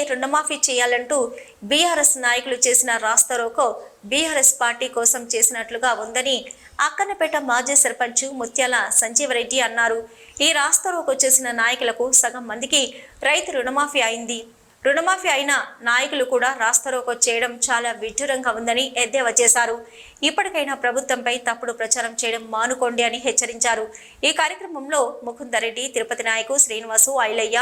రుణమాఫీ చేయాలంటూ బీఆర్ఎస్ నాయకులు చేసిన రాస్తారోకో బీఆర్ఎస్ పార్టీ కోసం చేసినట్లుగా ఉందని అక్కన్నపేట మాజీ సర్పంచ్ ముత్యాల సంజీవరెడ్డి అన్నారు. ఈ రాస్తారోకో చేసిన నాయకులకు సగం మందికి రైతు రుణమాఫీ అయింది. రుణమాఫీ అయిన నాయకులు కూడా రాస్తారోకో చేయడం చాలా విడ్డూరంగా ఉందని ఎద్దేవా చేశారు. ఇప్పటికైనా ప్రభుత్వంపై తప్పుడు ప్రచారం చేయడం మానుకోండి అని హెచ్చరించారు. ఈ కార్యక్రమంలో ముకుందరెడ్డి, తిరుపతి నాయకు, శ్రీనివాసు, ఐలయ్య,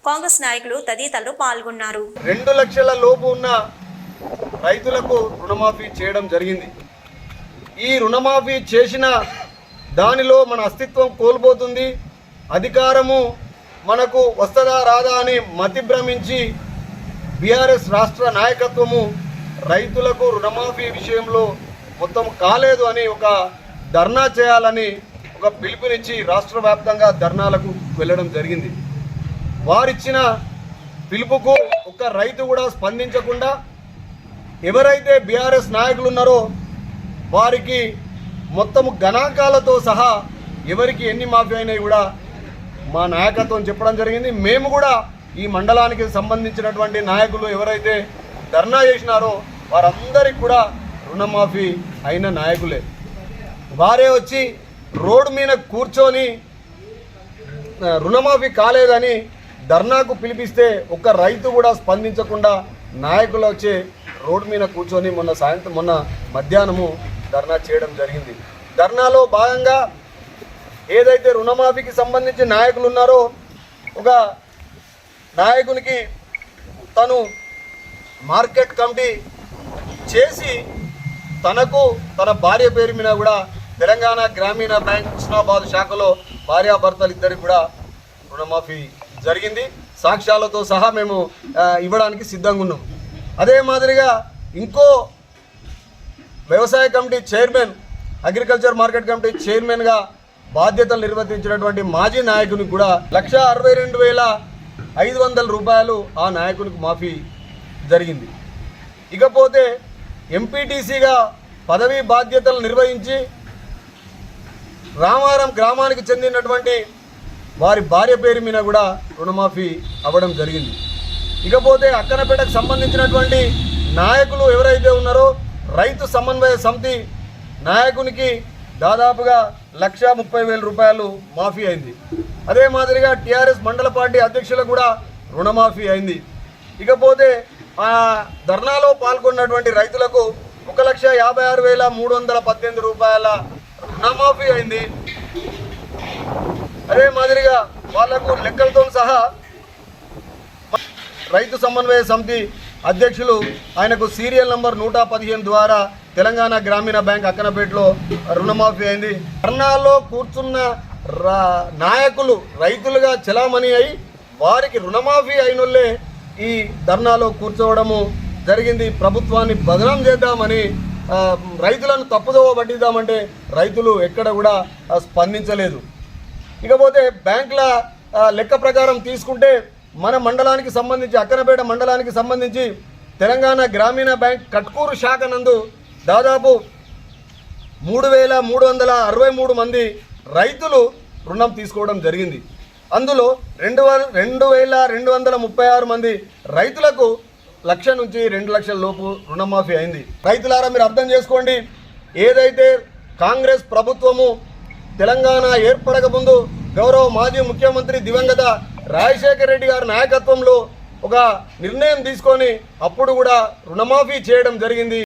కాంగ్రెస్ నాయకులు తదితరులు పాల్గొన్నారు. 2 లక్షల లోపు ఉన్న రైతులకు రుణమాఫీ చేయడం జరిగింది. ఈ రుణమాఫీ చేసిన దానిలో మన అస్తిత్వం కోల్పోతుంది. అధికారము మనకు వస్తదా రాదా అని మతి భ్రమించి బీఆర్ఎస్ రాష్ట్ర నాయకత్వము రైతులకు రుణమాఫీ విషయంలో మొత్తం కాలేదు అని ఒక ధర్నా చేయాలని ఒక పిలుపునిచ్చి రాష్ట్ర వ్యాప్తంగా ధర్నాలకు వెళ్ళడం జరిగింది. వారిచ్చిన పిలుపుకు ఒక రైతు కూడా స్పందించకుండా ఎవరైతే బీఆర్ఎస్ నాయకులు ఉన్నారో వారికి మొత్తం గణాంకాలతో సహా ఎవరికి ఎన్ని మాఫీ అయినాయి కూడా మా నాయకత్వం చెప్పడం జరిగింది. మేము కూడా ఈ మండలానికి సంబంధించినటువంటి నాయకులు ఎవరైతే ధర్నా చేసినారో వారందరికీ కూడా రుణమాఫీ అయిన నాయకులే. వారే వచ్చి రోడ్డు మీద కూర్చొని రుణమాఫీ కాలేదని ధర్నాకు పిలిపిస్తే ఒక్క రైతు కూడా స్పందించకుండా నాయకులు వచ్చి రోడ్డు మీద కూర్చొని మొన్న మధ్యాహ్నము ధర్నా చేయడం జరిగింది. ధర్నాలో భాగంగా ఏదైతే రుణమాఫీకి సంబంధించి నాయకులు ఉన్నారో ఒక నాయకునికి తను మార్కెట్ కమిటీ చేసి తనకు తన భార్య పేరు మీద కూడా తెలంగాణ గ్రామీణ బ్యాంక్ హుస్నాబాద్ శాఖలో భార్యాభర్తలు ఇద్దరికి కూడా రుణమాఫీ జరిగింది. సాక్ష్యాలతో సహా మేము ఇవ్వడానికి సిద్ధంగా ఉన్నాం. అదే మాదిరిగా ఇంకో వ్యవసాయ committee chairman, agriculture market committee చైర్మన్గా బాధ్యతలు నిర్వర్తించినటువంటి మాజీ నాయకునికి కూడా 1,62,500 రూపాయలు ఆ నాయకునికి మాఫీ జరిగింది. ఇకపోతే ఎంపీటీసీగా పదవీ బాధ్యతలు నిర్వహించి రామారం గ్రామానికి చెందినటువంటి వారి భార్య పేరు మీద కూడా రుణమాఫీ అవ్వడం జరిగింది. ఇకపోతే అక్కన్నపేటకు సంబంధించినటువంటి నాయకులు ఎవరైతే ఉన్నారో రైతు సమన్వయ సమితి నాయకునికి దాదాపుగా 1,30,000 రూపాయలు మాఫీ అయింది. అదే మాదిరిగా టీఆర్ఎస్ మండల పార్టీ అధ్యక్షులకు కూడా రుణమాఫీ అయింది. ఇకపోతే ఆ ధర్నాలో పాల్గొన్నటువంటి రైతులకు 1,56,318 రూపాయల రుణమాఫీ అయింది. అదే మాదిరిగా వాళ్లకు లెక్కలతో సహా రైతు సమన్వయ సమితి అధ్యక్షులు ఆయనకు సీరియల్ నంబర్ 115 ద్వారా తెలంగాణ గ్రామీణ బ్యాంక్ అక్కన్నపేటలో రుణమాఫీ అయింది. ధర్నాలో కూర్చున్న నాయకులు రైతులుగా చెలామణి అయి వారికి రుణమాఫీ అయినోళ్ళే ఈ ధర్నాలో కూర్చోవడము జరిగింది. ప్రభుత్వాన్ని బదనాం చేద్దామని రైతులను తప్పుదోవ పట్టిద్దామంటే రైతులు ఎక్కడ కూడా స్పందించలేదు. ఇకపోతే బ్యాంకుల లెక్క ప్రకారం తీసుకుంటే మన మండలానికి సంబంధించి అక్కన్నపేట మండలానికి సంబంధించి తెలంగాణ గ్రామీణ బ్యాంక్ కట్కూరు శాఖ నందు దాదాపు 3,363 మంది రైతులు రుణం తీసుకోవడం జరిగింది. అందులో 2,236 మంది రైతులకు 1,00,000 నుంచి 2 లక్షల లోపు రుణమాఫీ అయింది. రైతులారా మీరు అర్థం చేసుకోండి, ఏదైతే కాంగ్రెస్ ప్రభుత్వము తెలంగాణ ఏర్పడక ముందు గౌరవ మాజీ ముఖ్యమంత్రి దివంగత రాజశేఖర రెడ్డి గారి నాయకత్వంలో ఒక నిర్ణయం తీసుకొని అప్పుడు కూడా రుణమాఫీ చేయడం జరిగింది.